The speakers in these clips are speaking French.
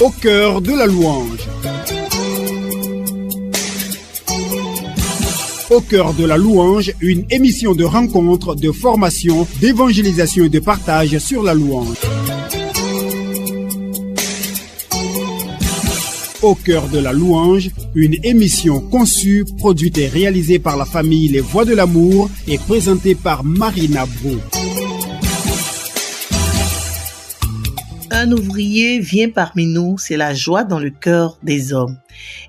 Au cœur de la louange. Au cœur de la louange, une émission de rencontre, de formation, d'évangélisation et de partage sur la louange. Au cœur de la louange, une émission conçue, produite et réalisée par la famille Les Voix de l'Amour et présentée par Marina Bro. Un ouvrier vient parmi nous, c'est la joie dans le cœur des hommes.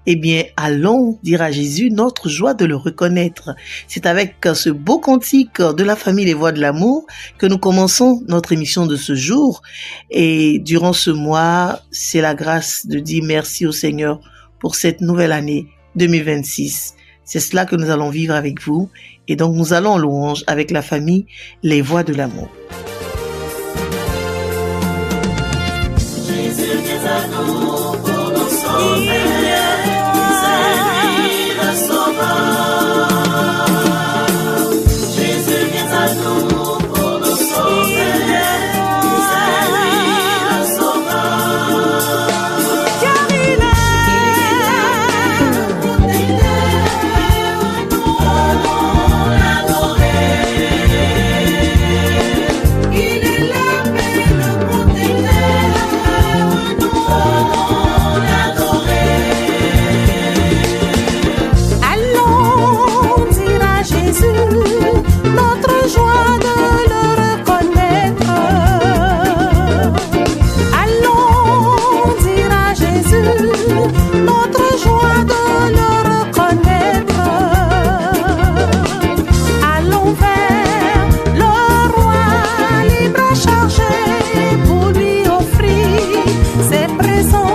Eh bien, allons dire à Jésus notre joie de le reconnaître. C'est avec ce beau cantique de la famille Les Voix de l'Amour que nous commençons notre émission de ce jour. Et durant ce mois, c'est la grâce de dire merci au Seigneur pour cette nouvelle année 2026. C'est cela que nous allons vivre avec vous. Et donc, nous allons en louange avec la famille Les Voix de l'Amour. Pour nous sauver, c'est lui le sauveur. Jésus vient à nous pour nous sauver, c'est lui le sauveur. Car il est le protecteur, allons l'adorer. Il est la paix, le protecteur. Allons dire à Jésus notre joie de le reconnaître. Allons dire à Jésus notre joie de le reconnaître. Allons vers le roi libre à charger pour lui offrir ses présents.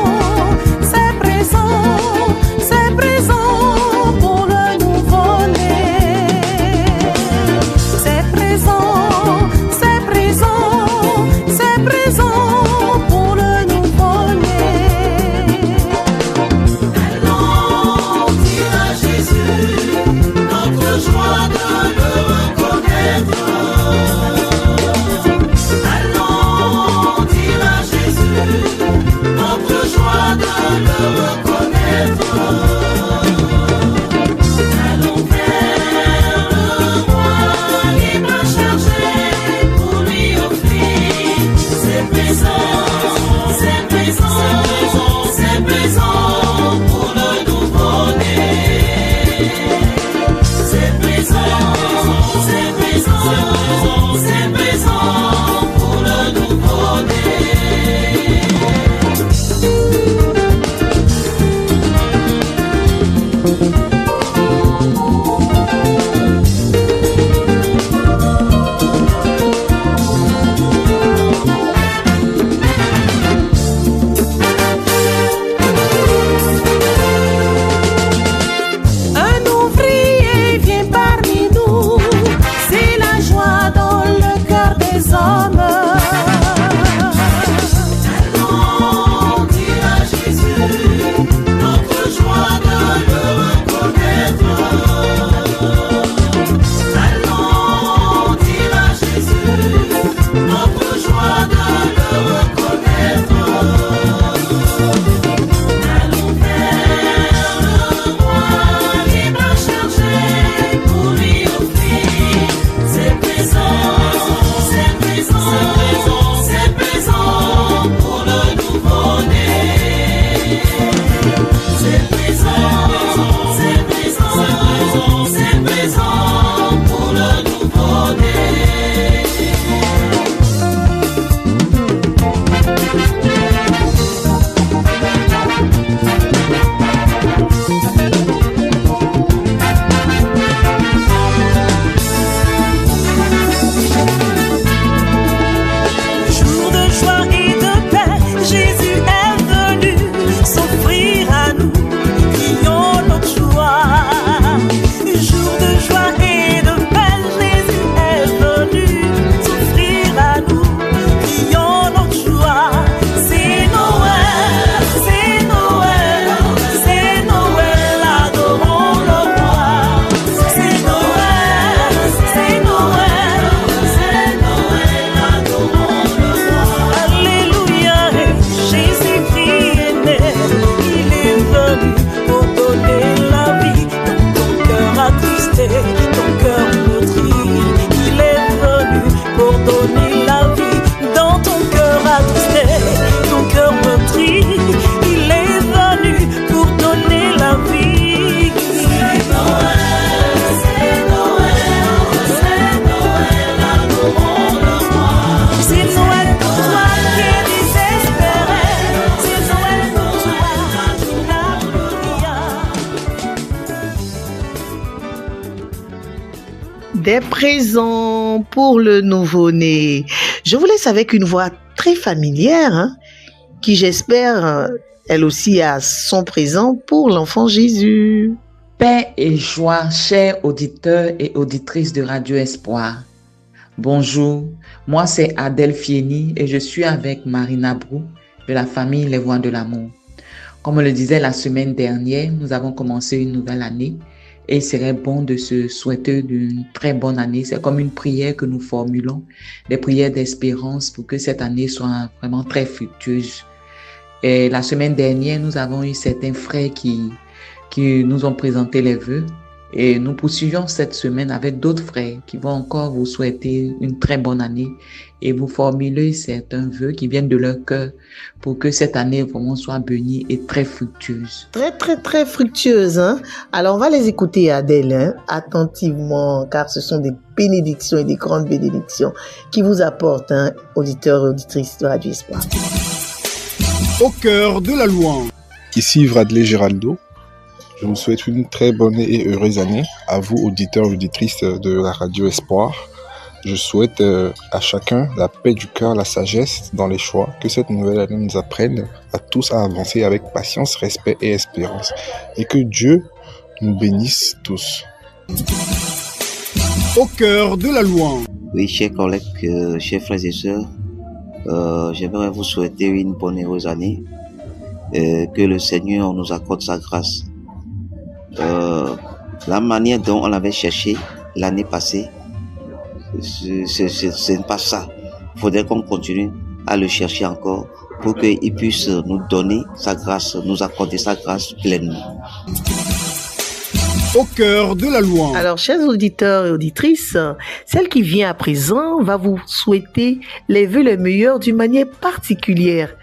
des présents pour le nouveau-né. Je vous laisse avec une voix très familière, qui j'espère, elle aussi a son présent pour l'enfant Jésus. Paix et joie, chers auditeurs et auditrices de Radio Espoir. Bonjour, moi c'est Adèle Fieni et je suis avec Marina Brou de la famille Les Voix de l'Amour. Comme on le disait la semaine dernière, nous avons commencé une nouvelle année et il serait bon de se souhaiter une très bonne année. C'est comme une prière que nous formulons, des prières d'espérance pour que cette année soit vraiment très fructueuse. Et la semaine dernière, nous avons eu certains frères qui nous ont présenté les vœux et nous poursuivons cette semaine avec d'autres frères qui vont encore vous souhaiter une très bonne année et vous formuler certains vœux qui viennent de leur cœur pour que cette année vraiment soit bénie et très fructueuse. Très, très, très fructueuse. Alors, on va les écouter, Adèle, attentivement, car ce sont des bénédictions et des grandes bénédictions qui vous apportent, auditeurs et auditrices de Radio Espoir. Au cœur de la louange. Ici Vradley Géraldo. Je vous souhaite une très bonne et heureuse année à vous, auditeurs et auditrices de la Radio Espoir. Je souhaite à chacun la paix du cœur, la sagesse dans les choix, que cette nouvelle année nous apprenne à tous à avancer avec patience, respect et espérance. Et que Dieu nous bénisse tous. Au cœur de la louange. Oui, chers collègues, chers frères et sœurs, j'aimerais vous souhaiter une bonne et heureuse année. Que le Seigneur nous accorde sa grâce. La manière dont on l'avait cherché l'année passée, ce n'est pas ça. Il faudrait qu'on continue à le chercher encore pour qu'il puisse nous donner sa grâce, nous accorder sa grâce pleinement. Au cœur de la louange. Alors, chers auditeurs et auditrices, celle qui vient à présent va vous souhaiter les vœux les meilleurs d'une manière particulière.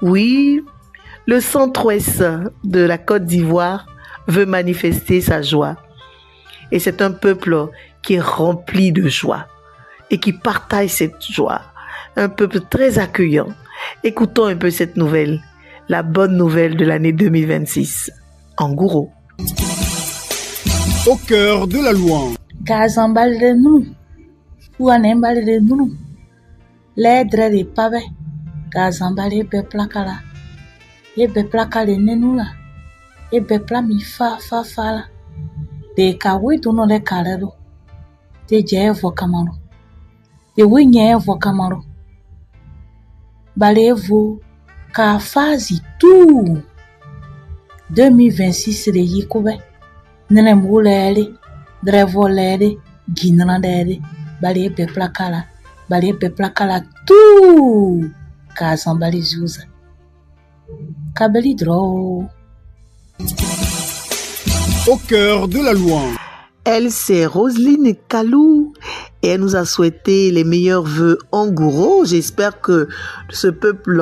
Oui, le centre-ouest de la Côte d'Ivoire veut manifester sa joie. Et c'est un peuple qui est rempli de joie et qui partage cette joie. Un peuple très accueillant. Écoutons un peu cette nouvelle, la bonne nouvelle de l'année 2026. En Gouro. Au cœur de la louange. Gazambal de nous, ou anembal de nous, l'aide de pabe, Gazambal et beplakala, et beplakale nenula. E bepla mi fa la de kawi tuno le kalero de jevo kamaro de winye vo kamaro balevo ka fazi tout 2026 de yikobe nene mulele drevo lele ginna lele bale bepla kala tout ka zambali zuza kabeli dro. Au cœur de la louange. Elle, c'est Roselyne Kalou et elle nous a souhaité les meilleurs vœux en Gouro. J'espère que ce peuple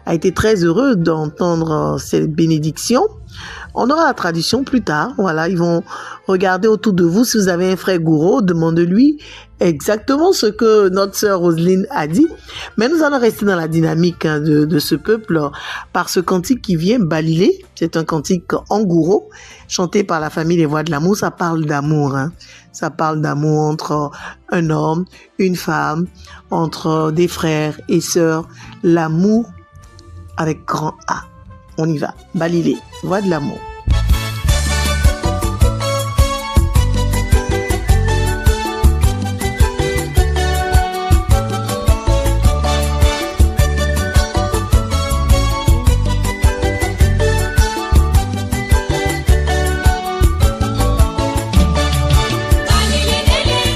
a été très heureux d'entendre ces bénédictions. On aura la traduction plus tard. Voilà, ils vont regarder autour de vous. Si vous avez un frère Gouro, demandez-lui exactement ce que notre sœur Roselyne a dit. Mais nous allons rester dans la dynamique de ce peuple par ce cantique qui vient, Balilé. C'est un cantique en Gouro, chanté par la famille Les Voix de l'Amour. Ça parle d'amour. Ça parle d'amour entre un homme, une femme, entre des frères et sœurs. L'amour avec grand A. On y va. Balilé, Voix de l'Amour.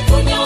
Kunyo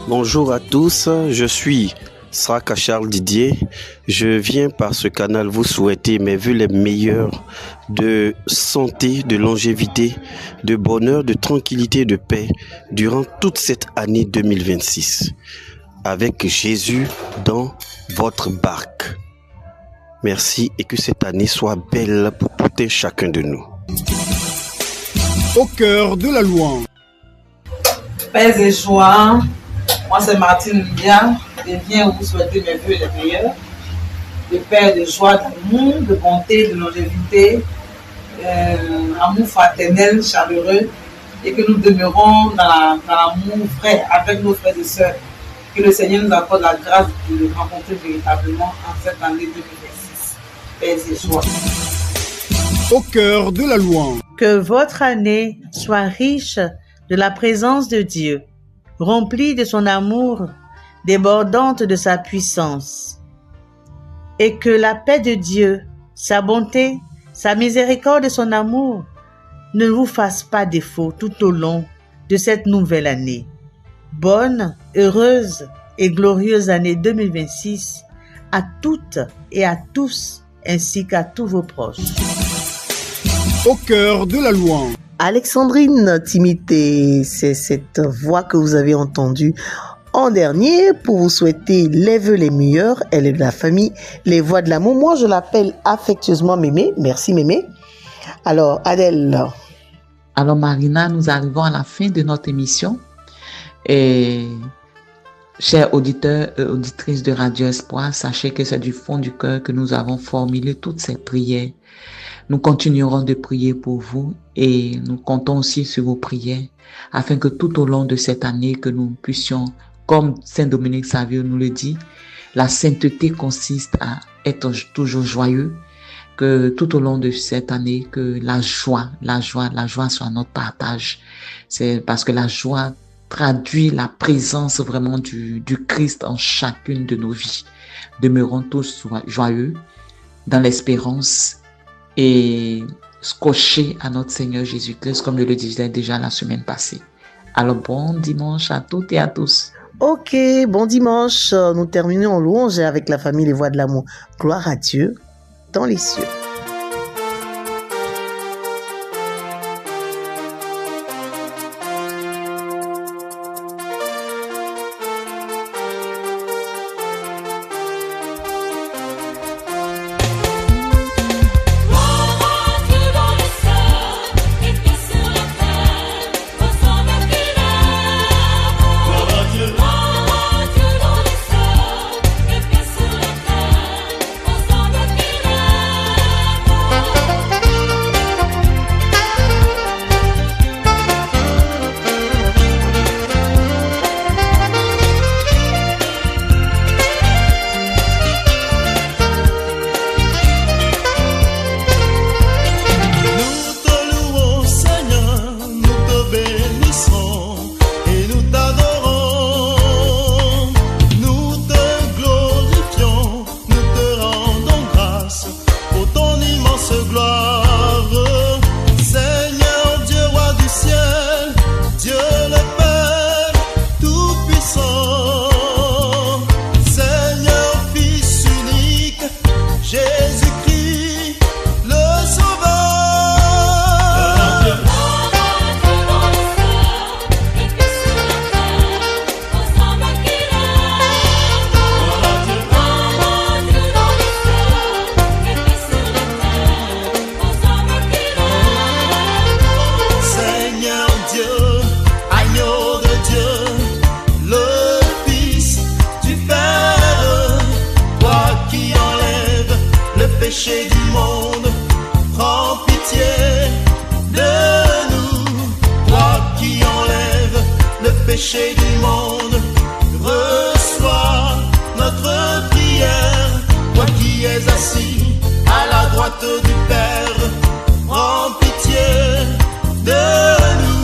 Bonjour à tous, je suis Sraka Charles Didier. Je viens par ce canal vous souhaiter mes vœux les meilleurs de santé, de longévité, de bonheur, de tranquillité, de paix durant toute cette année 2026. Avec Jésus dans votre barque. Merci et que cette année soit belle pour tout un chacun de nous. Au cœur de la louange. Pères et joie, moi c'est Martine Lia et viens vous souhaiter mes vœux les meilleurs. De paix, de joie, d'amour, de bonté, de longévité, amour fraternel, chaleureux, et que nous demeurons dans l'amour vrai avec nos frères et sœurs. Que le Seigneur nous accorde la grâce de le rencontrer véritablement en cette année 2026. Paix et joie. Au cœur de la louange. Que votre année soit riche de la présence de Dieu, remplie de son amour, débordante de sa puissance. Et que la paix de Dieu, sa bonté, sa miséricorde et son amour ne vous fassent pas défaut tout au long de cette nouvelle année. Bonne, heureuse et glorieuse année 2026 à toutes et à tous, ainsi qu'à tous vos proches. Au cœur de la louange. Alexandrine Timité, c'est cette voix que vous avez entendue en dernier pour vous souhaiter les vœux les meilleurs. Elle est de la famille Les Voix de l'amour. Moi, je l'appelle affectueusement Mémé. Merci Mémé. Alors, Adèle. Alors Marina, nous arrivons à la fin de notre émission. Et chers auditeurs et auditrices de Radio Espoir, sachez que c'est du fond du cœur que nous avons formulé toutes ces prières. Nous continuerons de prier pour vous et nous comptons aussi sur vos prières afin que tout au long de cette année que nous puissions, comme Saint Dominique Savio nous le dit, la sainteté consiste à être toujours joyeux, que tout au long de cette année que la joie soit notre partage. C'est parce que la joie traduit la présence vraiment du Christ en chacune de nos vies. Demeurons tous joyeux dans l'espérance et scotchés à notre Seigneur Jésus-Christ, comme je le disais déjà la semaine passée. Alors bon dimanche à toutes et à tous. Ok, bon dimanche. Nous terminons en louange avec la famille Les Voix de l'amour. Gloire à Dieu dans les cieux. péché du monde, reçois notre prière. Toi qui es assis à la droite du Père, prends pitié de nous.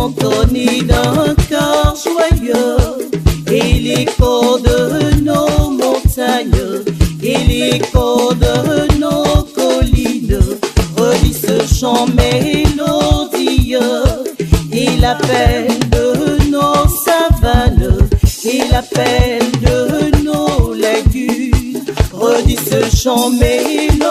entonner d'un cœur joyeux, et l'écho de nos montagnes, et l'écho de nos collines, redit ce chant mélodieux, et l'appel de nos savanes, et l'appel de nos lagunes, redit ce chant mélodieux.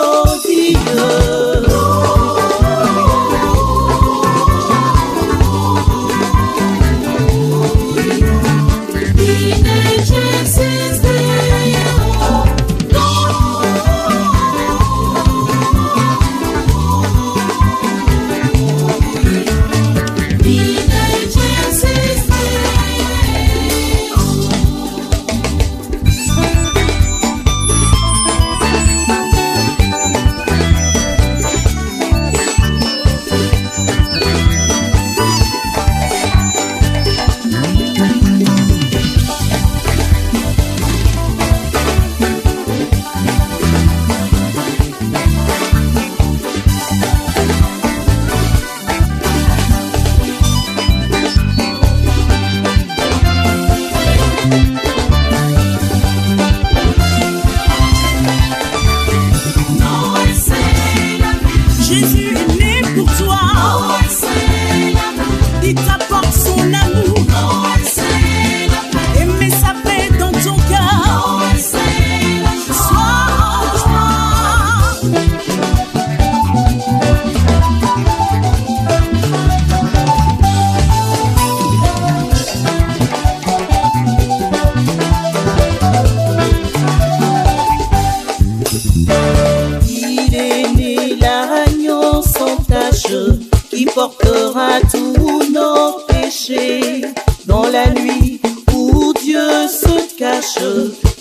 Portera tous nos péchés dans la nuit où Dieu se cache.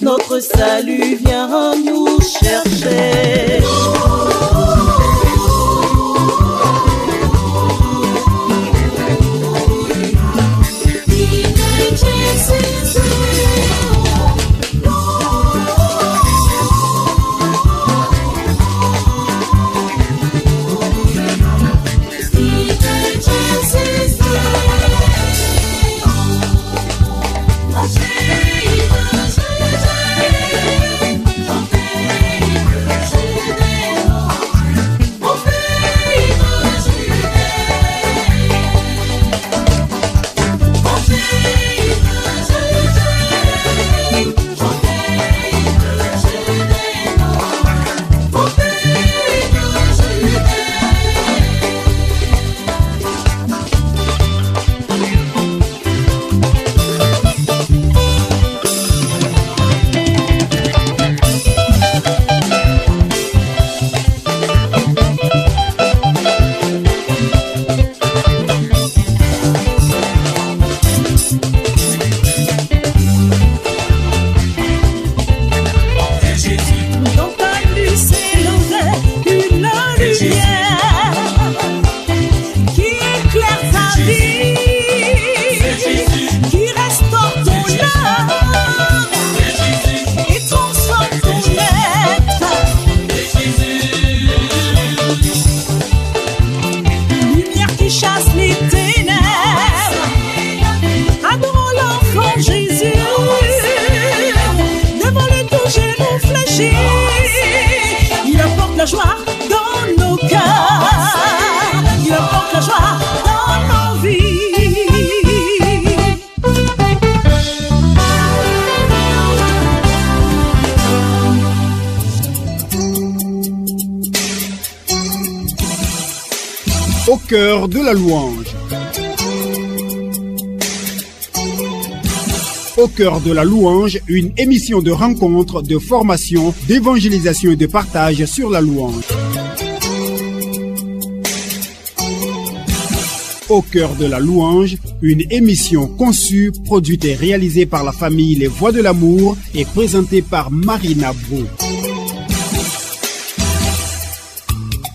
Notre salut vient nous chercher. Il apporte la joie dans nos cœurs, il apporte la joie dans nos vies. Au cœur de la louange. Au cœur de la louange, une émission de rencontre, de formation, d'évangélisation et de partage sur la louange. Au cœur de la louange, une émission conçue, produite et réalisée par la famille Les Voix de l'amour et présentée par Marina Brou.